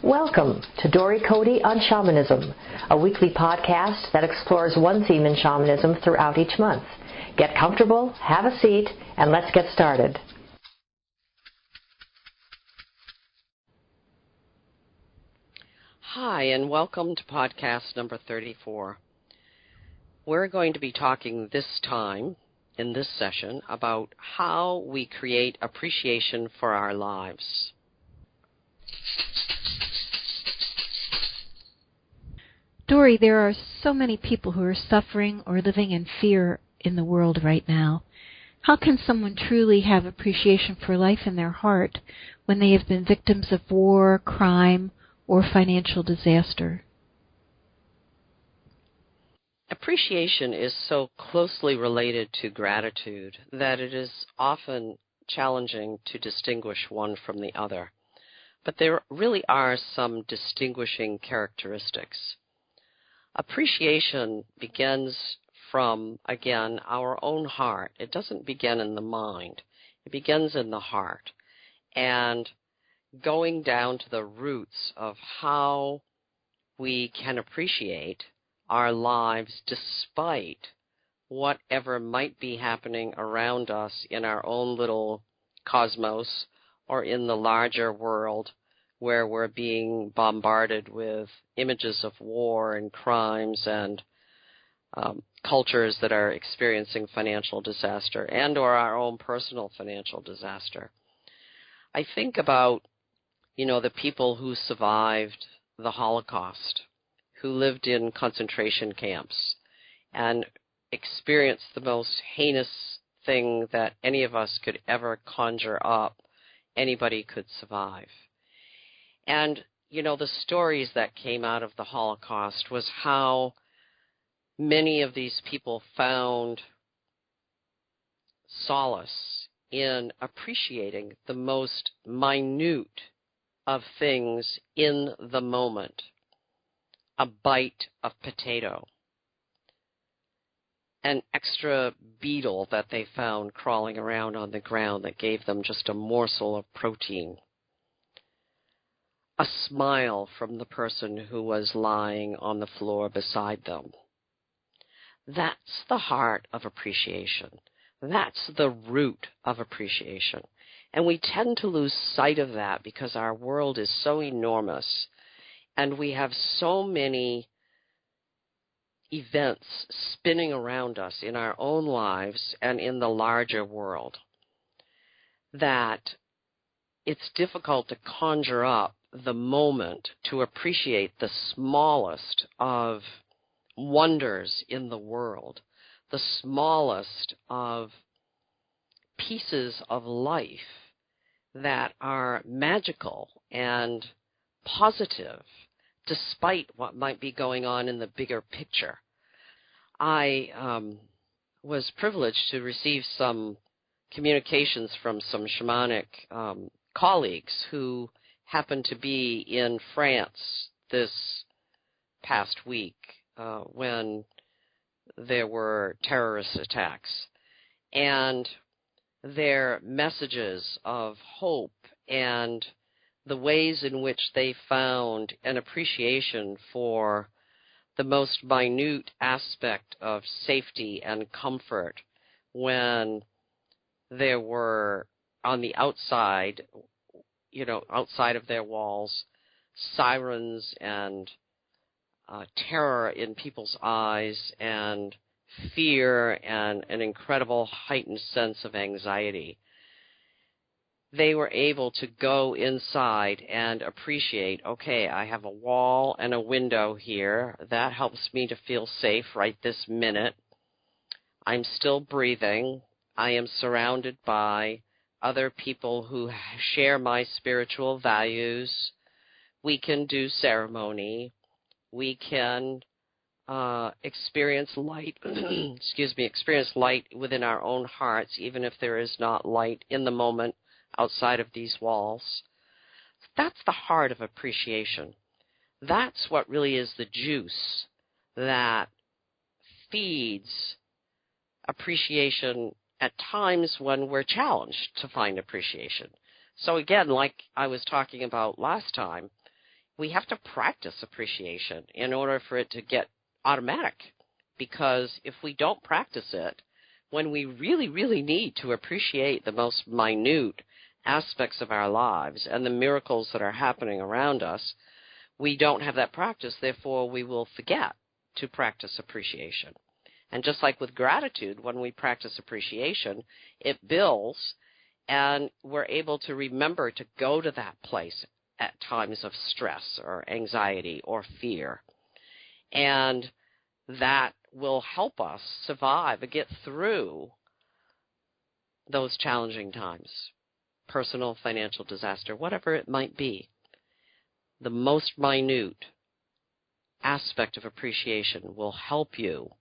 Welcome to Dory Cote on Shamanism, a weekly podcast that explores one theme in shamanism throughout each month. Get comfortable, have a seat, and let's get started. Hi, and welcome to podcast number 34. We're going to be talking this time, in this session, about how we create appreciation for our lives. Dory, there are so many people who are suffering or living in fear in the world right now. How can someone truly have appreciation for life in their heart when they have been victims of war, crime, or financial disaster? Appreciation is so closely related to gratitude that it is often challenging to distinguish one from the other. But there really are some distinguishing characteristics. Appreciation begins from, again, our own heart. It doesn't begin in the mind. It begins in the heart. And going down to the roots of how we can appreciate our lives despite whatever might be happening around us in our own little cosmos or in the larger world, where we're being bombarded with images of war and crimes and cultures that are experiencing financial disaster and or our own personal financial disaster. I think about, the people who survived the Holocaust, who lived in concentration camps and experienced the most heinous thing that any of us could ever conjure up anybody could survive. And, the stories that came out of the Holocaust was how many of these people found solace in appreciating the most minute of things in the moment. A bite of potato, an extra beetle that they found crawling around on the ground that gave them just a morsel of protein. A smile from the person who was lying on the floor beside them. That's the heart of appreciation. That's the root of appreciation. And we tend to lose sight of that because our world is so enormous and we have so many events spinning around us in our own lives and in the larger world that it's difficult to conjure up the moment to appreciate the smallest of wonders in the world, the smallest of pieces of life that are magical and positive despite what might be going on in the bigger picture. I was privileged to receive some communications from some shamanic colleagues who happened to be in France this past week when there were terrorist attacks. And their messages of hope and the ways in which they found an appreciation for the most minute aspect of safety and comfort when there were on the outside, outside of their walls, sirens and terror in people's eyes and fear and an incredible heightened sense of anxiety. They were able to go inside and appreciate, okay, I have a wall and a window here. That helps me to feel safe right this minute. I'm still breathing. I am surrounded by other people who share my spiritual values. We can do ceremony. We can experience light, experience light within our own hearts, even if there is not light in the moment outside of these walls. That's the heart of appreciation. That's what really is the juice that feeds appreciation at times when we're challenged to find appreciation. So again, like I was talking about last time, we have to practice appreciation in order for it to get automatic. Because if we don't practice it, when we really, really need to appreciate the most minute aspects of our lives and the miracles that are happening around us, we don't have that practice. Therefore, we will forget to practice appreciation. And just like with gratitude, when we practice appreciation, it builds, and we're able to remember to go to that place at times of stress or anxiety or fear. And that will help us survive and get through those challenging times, personal, financial disaster, whatever it might be. The most minute aspect of appreciation will help you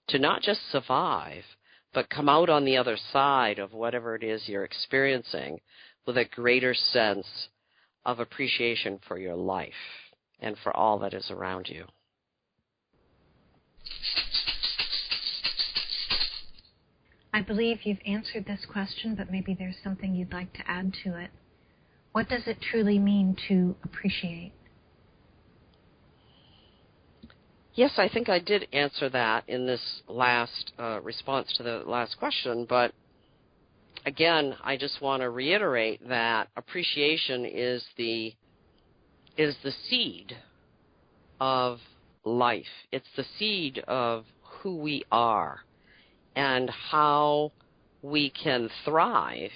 to not just survive, but come out on the other side of whatever it is you're experiencing with a greater sense of appreciation for your life and for all that is around you. I believe you've answered this question, but maybe there's something you'd like to add to it. What does it truly mean to appreciate? Yes, I think I did answer that in this last response to the last question, but again, I just want to reiterate that appreciation is the seed of life. It's the seed of who we are and how we can thrive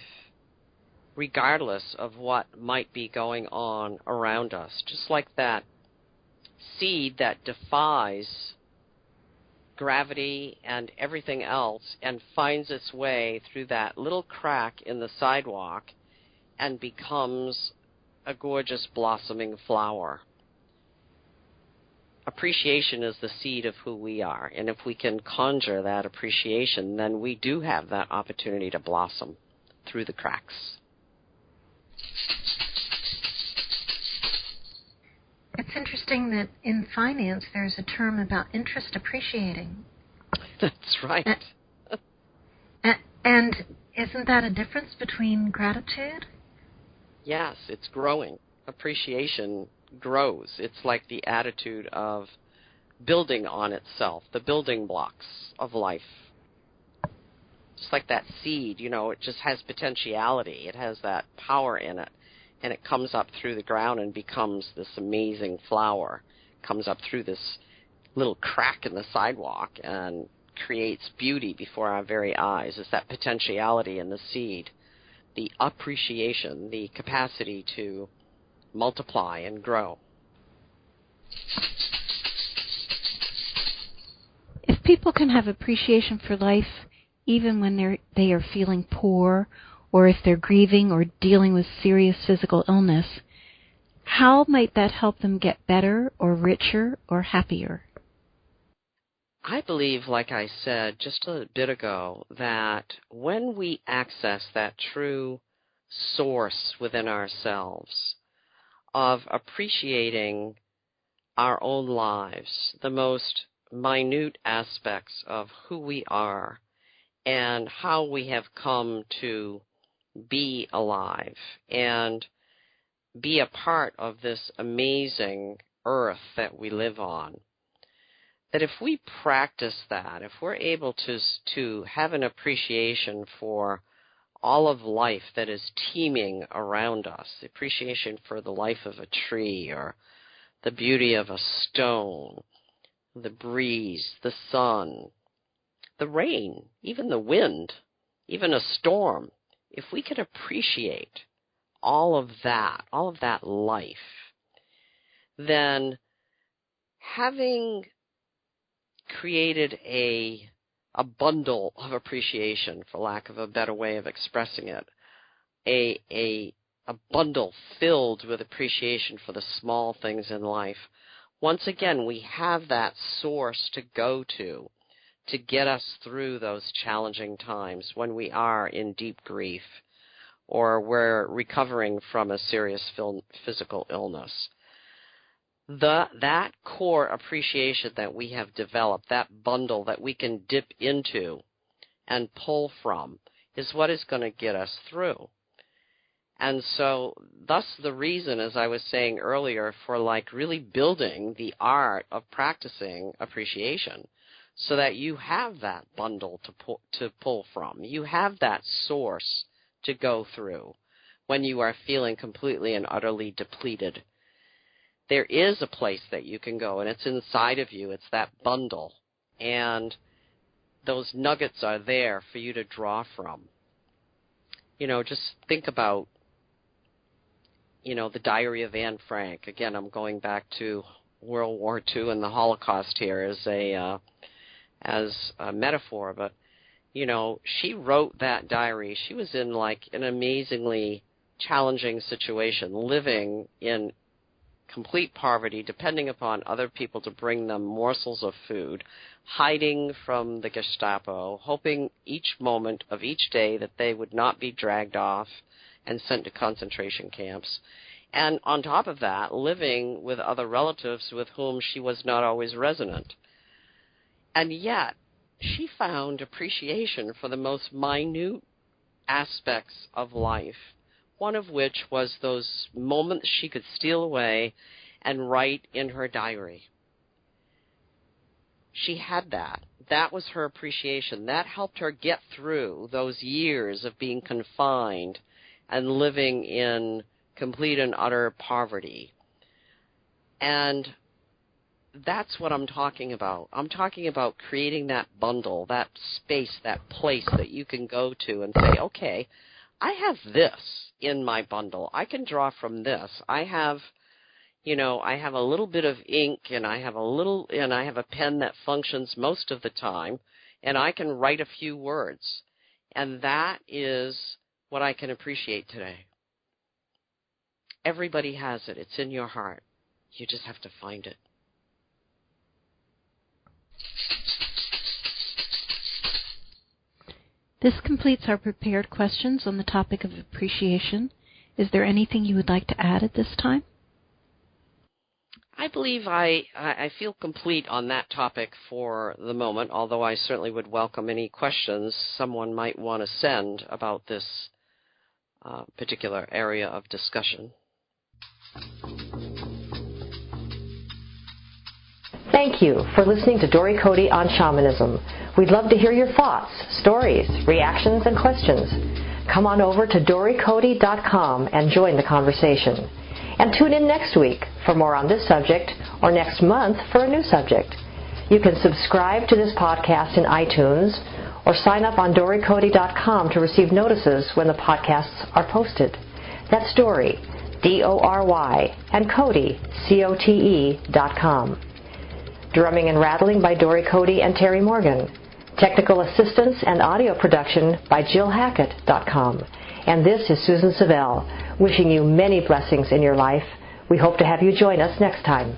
regardless of what might be going on around us. Just like that seed that defies gravity and everything else and finds its way through that little crack in the sidewalk and becomes a gorgeous blossoming flower. Appreciation is the seed of who we are, and if we can conjure that appreciation, then we do have that opportunity to blossom through the cracks. It's interesting that in finance there's a term about interest appreciating. That's right. And isn't that a difference between gratitude? Yes, it's growing. Appreciation grows. It's like the attitude of building on itself, the building blocks of life. Just like that seed, it just has potentiality. It has that power in it. And it comes up through the ground and becomes this amazing flower. It comes up through this little crack in the sidewalk and creates beauty before our very eyes. It's that potentiality in the seed, the appreciation, the capacity to multiply and grow. If people can have appreciation for life even when they are feeling poor, or if they're grieving or dealing with serious physical illness, how might that help them get better or richer or happier? I believe, like I said just a bit ago, that when we access that true source within ourselves of appreciating our own lives, the most minute aspects of who we are and how we have come to be alive and be a part of this amazing earth that we live on, that if we practice that, if we're able to have an appreciation for all of life that is teeming around us, the appreciation for the life of a tree or the beauty of a stone, the breeze, the sun, the rain, even the wind, even a storm, if we could appreciate all of that life, then having created a bundle of appreciation, for lack of a better way of expressing it, a bundle filled with appreciation for the small things in life, once again we have that source to go to get us through those challenging times when we are in deep grief or we're recovering from a serious physical illness. That core appreciation that we have developed, that bundle that we can dip into and pull from, is what is going to get us through. And so thus the reason, as I was saying earlier, for like really building the art of practicing appreciation so that you have that bundle to pull from. You have that source to go through when you are feeling completely and utterly depleted. There is a place that you can go, and it's inside of you. It's that bundle. And those nuggets are there for you to draw from. You know, just think about, you know, the Diary of Anne Frank. Again, I'm going back to World War II and the Holocaust here as a metaphor. But, you know, she wrote that diary. She was in, like, an amazingly challenging situation, living in complete poverty, depending upon other people to bring them morsels of food, hiding from the Gestapo, hoping each moment of each day that they would not be dragged off and sent to concentration camps. And on top of that, living with other relatives with whom she was not always resonant. And yet, she found appreciation for the most minute aspects of life, one of which was those moments she could steal away and write in her diary. She had that. That was her appreciation. That helped her get through those years of being confined and living in complete and utter poverty. And that's what I'm talking about. I'm talking about creating that bundle, that space, that place that you can go to and say, okay, I have this in my bundle. I can draw from this. I have a little bit of ink, and I have a pen that functions most of the time, and I can write a few words. And that is what I can appreciate today. Everybody has it. It's in your heart. You just have to find it. This completes our prepared questions on the topic of appreciation. Is there anything you would like to add at this time? I believe I feel complete on that topic for the moment, although I certainly would welcome any questions someone might want to send about this particular area of discussion. Thank you for listening to Dory Cote on Shamanism. We'd love to hear your thoughts, stories, reactions, and questions. Come on over to dorycote.com and join the conversation. And tune in next week for more on this subject, or next month for a new subject. You can subscribe to this podcast in iTunes or sign up on dorycote.com to receive notices when the podcasts are posted. That's Dory, D-O-R-Y, and Cote, C-O-T-E.com. Drumming and rattling by Dory Cote and Terry Morgan. Technical assistance and audio production by JillHackett.com. And this is Susan Savelle, wishing you many blessings in your life. We hope to have you join us next time.